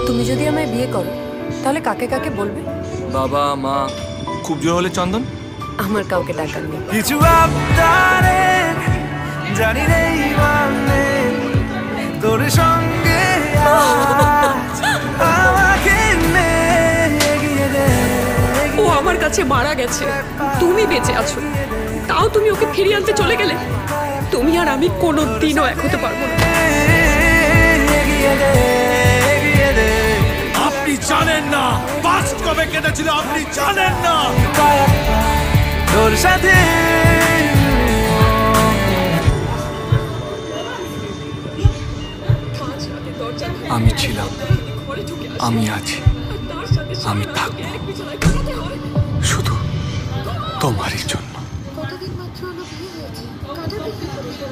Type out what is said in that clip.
তুমি যদি আমায় বিয়ে করো তাহলে কাকে কাকে বলবে? বাবা মা, খুব জোর হলে চন্দন। আমার কাউকে ডাকার নেই। কিছু আবদারে জানি নেই মানে তোর সঙ্গে আমাকে এগিয়ে দে। ও আমার কাছে মারা গেছে, তুমি বেঁচে আছো, তাও তুমি ওকে ফিরিয়ে আনতে চলে গেলে। তুমি আর আমি কোনোদিনও এক হতে পারবো না। আপনি জানেন না পাস্ট কবে কেটেছিল, আপনি জানেন না। তোর সাথে আমি ছিলাম, আমি আছি, আমি থাকবো শুধু তোমারই জন্য। কতদিন মাত্র হলো বিয়ে হয়েছে, কাটা বিক্রি করেছো?